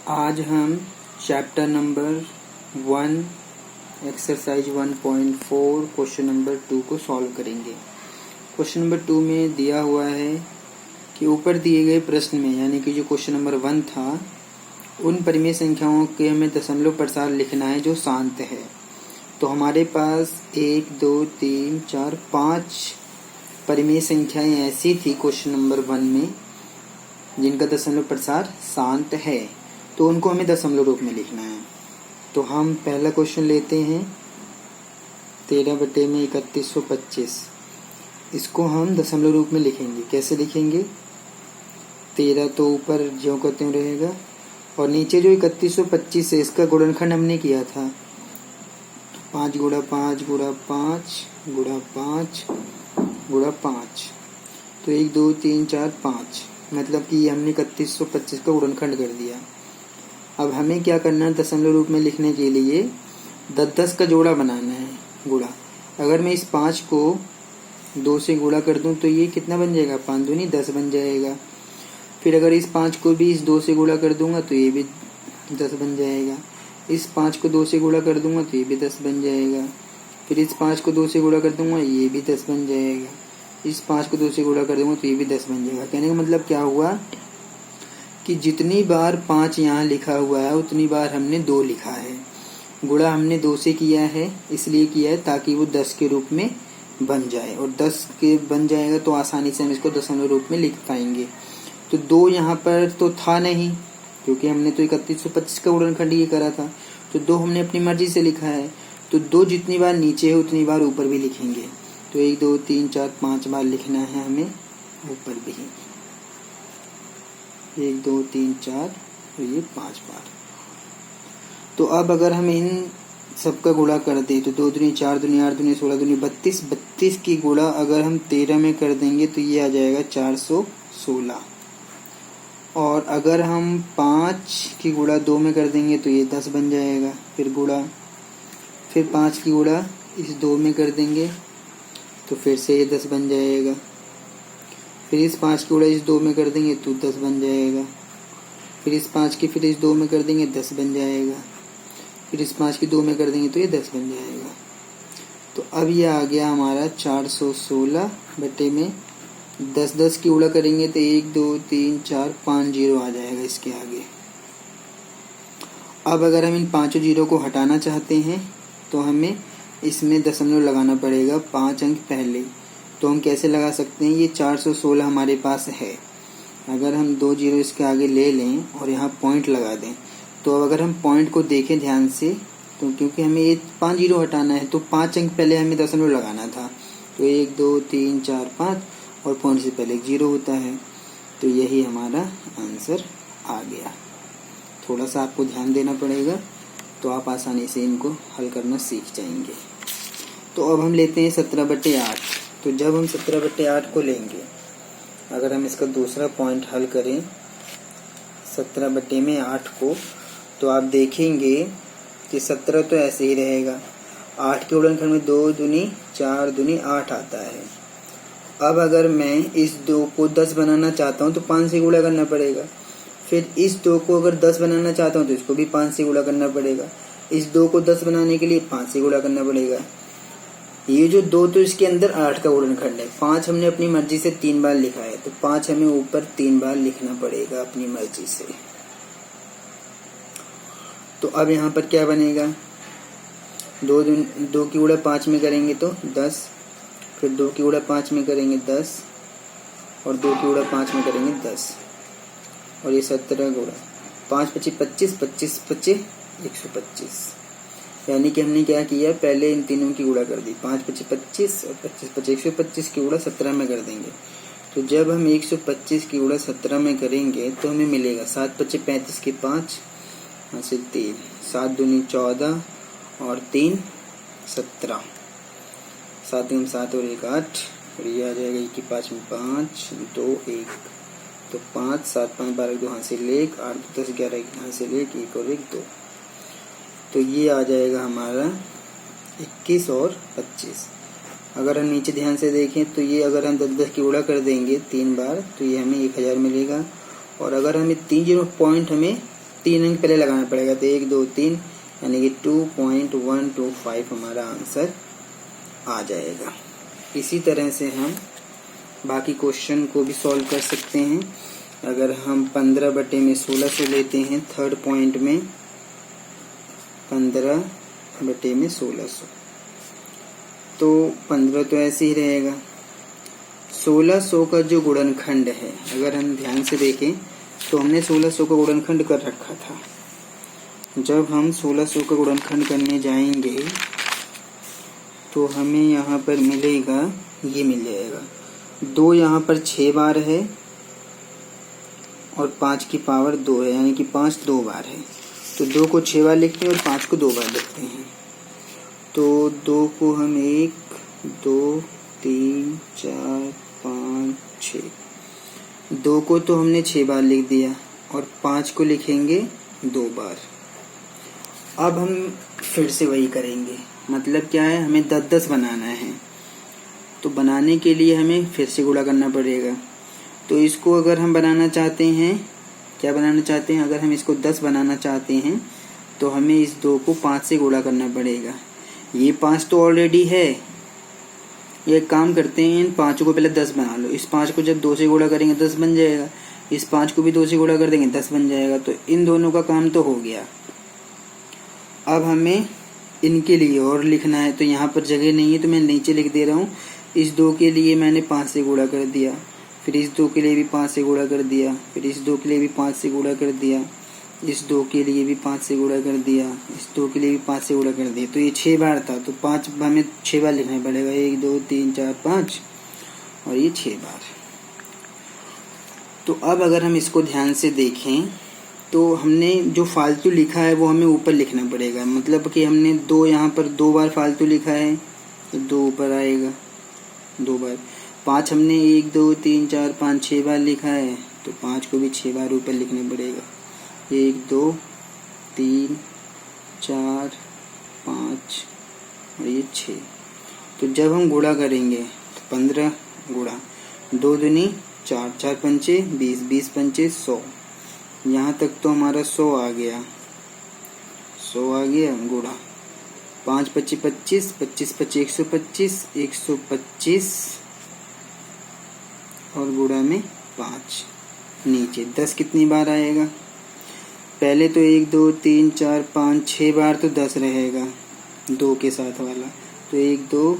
आज हम chapter number 1 exercise 1.4 question number 2 को सॉल्व करेंगे। क्वेश्चन नंबर 2 में दिया हुआ है कि ऊपर दिए गए प्रश्न में यानी कि जो क्वेश्चन नंबर 1 था उन परिमेय संख्याओं के हमें दशमलव प्रसार लिखना है जो शांत है। तो हमारे पास 1 2 3 4 5 परिमेय संख्याएं ऐसी थी क्वेश्चन नंबर 1 में जिनका दशमलव प्रसार शांत है, तो उनको हमें दशमलव रूप में लिखना है। तो हम पहला क्वेश्चन लेते हैं 13/3125। इसको हम दशमलव रूप में लिखेंगे। कैसे लिखेंगे? 13 तो ऊपर ज्यों का त्यों रहेगा और नीचे जो 3125 है इसका गुणनखंड हमने किया था 5 गुणा 5 गुणा 5 गुणा 5 गुणा 5। तो 1 2 3 4 5 मतलब कि हमने 3125 का गुणनखंड कर दिया। अब हमें क्या करना है? दशमलव रूप में लिखने के लिए 10 का जोड़ा बनाना है, गुणा। अगर मैं इस 5 को 2 से गुणा कर दूं तो ये कितना बन जाएगा? 5 दूनी 10 बन जाएगा। फिर अगर इस 5 को भी इस 2 से गुणा कर दूंगा तो ये भी 10 बन जाएगा। इस 5 को 2 से गुणा कर दूंगा तो ये भी 10 बन जाएगा। फिर इस 5 को 2 से गुणा कर दूंगा ये भी 10 बन जाएगा। इस 5 को 2 से गुणा कर दूंगा तो ये भी 10 बन जाएगा। कहने का मतलब क्या हुआ कि जितनी बार 5 यहाँ लिखा हुआ है उतनी बार हमने 2 लिखा है। गुणा हमने 2 से किया है, इसलिए किया है ताकि वो 10 के रूप में बन जाए, और 10 के बन जाएगा तो आसानी से हम इसको दशमलव रूप में लिख पाएंगे। तो 2 यहाँ पर तो था नहीं क्योंकि हमने तो 3125 का गुणनखंड ये करा था, तो 2 हमने अपनी मर्जी से लिखा है। तो 2 जितनी बार नीचे है उतनी बार ऊपर भी लिखेंगे। तो 1 2 3 4 5 बार लिखना है हमें ऊपर भी। 1 2 3 4 और ये 5 बार। तो अब अगर हम इन सबका गुणा कर दें तो 2 दूनी 4 दूनी 8 दूनी 16 दूनी 32, 32 की गुणा अगर हम 13 में कर देंगे तो ये आ जाएगा 416। और अगर हम 5 की गुणा 2 में कर देंगे तो ये 10 बन जाएगा। फिर गुणा, फिर 5 की गुणा इस 2 में कर देंगे तो फिर से ये 10 बन जाएगा। फिर इस 5 की गुणा इस 2 में कर देंगे तो 10 बन जाएगा। फिर इस 5 की फिर इस 2 में कर देंगे 10 बन जाएगा। फिर इस 5 की 2 में कर देंगे तो ये 10 बन जाएगा। तो अब ये आ गया हमारा 416 बटे में 10 10 की गुणा करेंगे तो 1 2 3 4 5 जीरो आ जाएगा इसके आगे। अब अगर हम इन 5 जीरो को हटाना चाहते हैं तो हमें इसमें दशमलव लगाना पड़ेगा 5 अंक पहले। तो हम कैसे लगा सकते हैं? ये 416 हमारे पास है। अगर हम 2 जीरो इसके आगे ले लें और यहाँ पॉइंट लगा दें तो अब अगर हम पॉइंट को देखें ध्यान से तो क्योंकि हमें ये 5 जीरो हटाना है तो 5 अंक पहले हमें दशमलव लगाना था। तो 1 2 3 4 5 और पॉइंट से पहले 1 जीरो होता है। तो यही हमारा आंसर आ गया। थोड़ा सा आपको ध्यान देना पड़ेगा तो आप आसानी से इनको हल करना सीख जाएंगे। तो अब हम लेते हैं 17/8। तो जब हम 17/8 को लेंगे, अगर हम इसका दूसरा पॉइंट हल करें 17/8 को, तो आप देखेंगे कि 17 तो ऐसे ही रहेगा। 8 के गुणनखंड में 2 दूनी 4 दूनी 8 आता है। अब अगर मैं इस 2 को 10 बनाना चाहता हूँ तो 5 से गुणा करना पड़ेगा। फिर इस 2 को अगर 10 बनाना चाहता हूँ तो इसको भी 5 से गुणा करना पड़ेगा। इस 2 को 10 बनाने के लिए 5 से गुणा करना पड़ेगा। ये जो 2 तो इसके अंदर 8 का गुणनखंड है। 5 हमने अपनी मर्जी से 3 बार लिखा है तो 5 हमें ऊपर 3 बार लिखना पड़ेगा अपनी मर्जी से। तो अब यहाँ पर क्या बनेगा? 2 की गुणा 5 में करेंगे तो 10, फिर 2 की गुणा 5 में करेंगे 10 और 2 की गुणा 5 में करेंगे 10 और ये 17 गुणा 5 25 25 25 25 125। यानी कि हमने क्या किया? पहले इन तीनों की गुणा कर दी। 5 25 25 और 25 25 125 की गुणा 17 में कर देंगे। तो जब हम 125 की गुणा 17 में करेंगे तो हमें मिलेगा 7 25 35 के 5 हासिल 3, 7 दूनी 14 और 3 17, 7 दूनी 7 और 1 8 और ये आ जाएगा 1 की 5 में 5 2 1। तो 5 7 5 12 2 हासिल 1 8 2 10 11 हासिल 1 1 और 1 2। तो ये आ जाएगा हमारा 21 और 25। अगर हम नीचे ध्यान से देखें तो ये अगर हम 10 10 की गुणा कर देंगे 3 बार तो ये हमें 1000 मिलेगा। और अगर हमें 3 जीरो पॉइंट हमें 3 अंक पहले लगाना पड़ेगा। तो 1 2 3 यानी कि 2.125 हमारा आंसर आ जाएगा। इसी तरह से हम बाकी क्वेश्चन को भी सॉल्व कर सकते हैं। अगर हम 15/1600 लेते हैं, थर्ड पॉइंट में 15/1600, तो 15 तो ऐसे ही रहेगा। 1600 का जो गुणनखंड है, अगर हम ध्यान से देखें तो हमने 1600 का गुणनखंड कर रखा था। जब हम 1600 का गुणनखंड करने जाएंगे तो हमें यहाँ पर मिलेगा, ये मिल जाएगा 2 यहाँ पर 6 बार है और 5 की पावर 2 है, यानी कि 5 2 बार है। तो 2 को 6 बार लिखते हैं और 5 को 2 बार लिखते हैं। तो 2 को हम 1 2 3 4 5 6, 2 को तो हमने 6 बार लिख दिया और 5 को लिखेंगे 2 बार। अब हम फिर से वही करेंगे, मतलब क्या है, हमें 10-10 बनाना है। तो बनाने के लिए हमें फिर से गुणा करना पड़ेगा। तो इसको अगर हम बनाना चाहते हैं, क्या बनाना चाहते हैं, अगर हम इसको 10 बनाना चाहते हैं तो हमें इस 2 को 5 से गुणा करना पड़ेगा। ये 5 तो ऑलरेडी है, ये काम करते हैं, इन 5 को पहले 10 बना लो। इस 5 को जब 2 से गुणा करेंगे 10 बन जाएगा, इस 5 को भी 2 से गुणा कर देंगे 10 बन जाएगा। तो इन दोनों का काम तो हो गया। अब हमें इनके लिए और लिखना है, तो यहाँ पर जगह नहीं है तो मैं नीचे लिख दे रहा हूँ। इस 2 के लिए मैंने 5 से गुणा कर दिया, फिर इस 2 के लिए भी 5 से गुणा कर दिया, फिर इस 2 के लिए भी 5 से गुणा कर दिया, इस 2 के लिए भी 5 से गुणा कर दिया, इस 2 के लिए भी 5 से गुणा कर दिया। तो ये 6 बार था, तो 5 हमें 6 बार लिखना पड़ेगा, 1 2 3 4 5 और ये 6 बार। तो अब अगर हम इसको ध्यान से देखें तो हमने जो फालतू लिखा है वो हमें ऊपर लिखना पड़ेगा। मतलब कि हमने 2 यहाँ पर 2 बार फालतू लिखा है तो 2 ऊपर आएगा 2 बार। 5 हमने 1 2 3 4 5 6 बार लिखा है, तो 5 को भी 6 बार ऊपर लिखना पड़ेगा। 1 2 3 4 5 और ये 6। तो जब हम गुणा करेंगे तो 15 गुणा 2 दूनी 4 4 पंचे 20 20 पंचे 100, यहाँ तक तो हमारा 100 आ गया, 100 आ गया गुणा 5 25 25 25 25 125 125 और गुणा में 5 नीचे 10 कितनी बार आएगा, पहले तो 1 2 3 4 5 6 बार तो 10 रहेगा 2 के साथ वाला। तो 1 2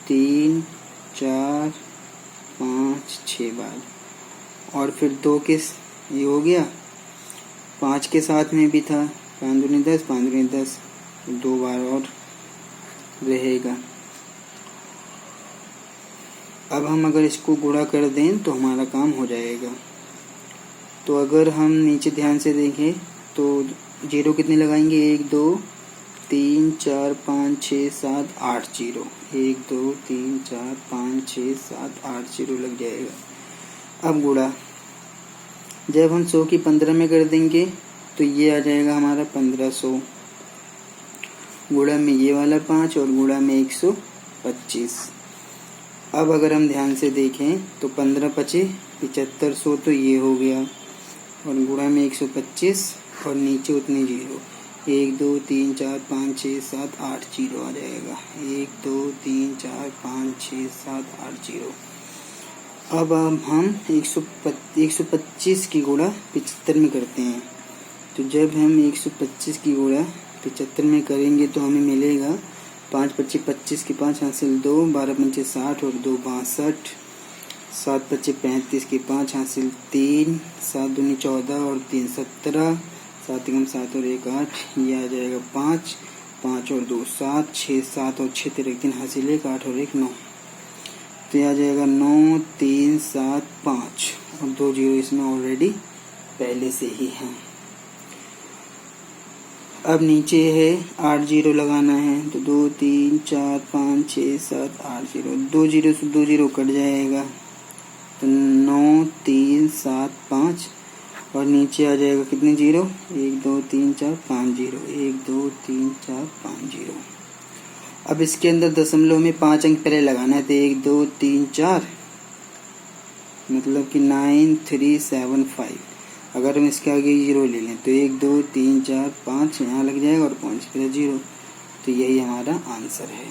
3 4 5 6 बार और फिर 2 के ये हो गया, 5 के साथ में भी था 5 दूनी 10 5 दूनी 10, 2 बार और रहेगा। अब हम अगर इसको गुणा कर दें तो हमारा काम हो जाएगा। तो अगर हम नीचे ध्यान से देखें तो 0 कितने लगाएंगे, 1 2 3 4 5 6 7 8 0, 1 2 3 4 5 6 7 8 0 लग जाएगा। अब गुणा जब हम 100 की 15 में कर देंगे तो ये आ जाएगा हमारा 1500, गुणा में ये वाला 5 और गुणा में 125। अब अगर हम ध्यान से देखें तो 15 पचे 7500 तो ये हो गया और गुणा में 125 और नीचे उतने 0, 1 2 3 4 5 6 7 8 0 आ जाएगा, 1 2 3 4 5 6 7 8 0। अब हम 125 की गुणा 75 में करते हैं। तो जब हम 125 की गुणा 75 में करेंगे तो हमें मिलेगा 5 25 25 की 5 हासिल 2, 12 पंचे 60 और 2 62, 7 25 35 की 5 हासिल 3, 7 दूनी 14 और 3 17, 7 एकम 7 और 1 8, ये आ जाएगा 5 5 और 2 7, 6 7 और 6 तेरे 3 हासिल 1 8 और 1 9, तो यह आ जाएगा 9 3 7 5 और 2 0 इसमें ऑलरेडी पहले से ही है। अब नीचे है 8 0 लगाना है, तो 2 3 4 5 6 7 8 0, 2 0 से 2 0 कट जाएगा, तो 9 3 7 5 और नीचे आ जाएगा कितने 0, 1 2 3 4 5 0, 1 2 3 4 5 0। अब इसके अंदर दशमलव में 5 अंक पहले लगाना है, तो 1 2 3 4 मतलब कि 9375, अगर हम इसके आगे 0 ले लें तो 1 2 3 4 5 यहाँ लग जाएगा और 5 फिर 0, तो यही हमारा आंसर है।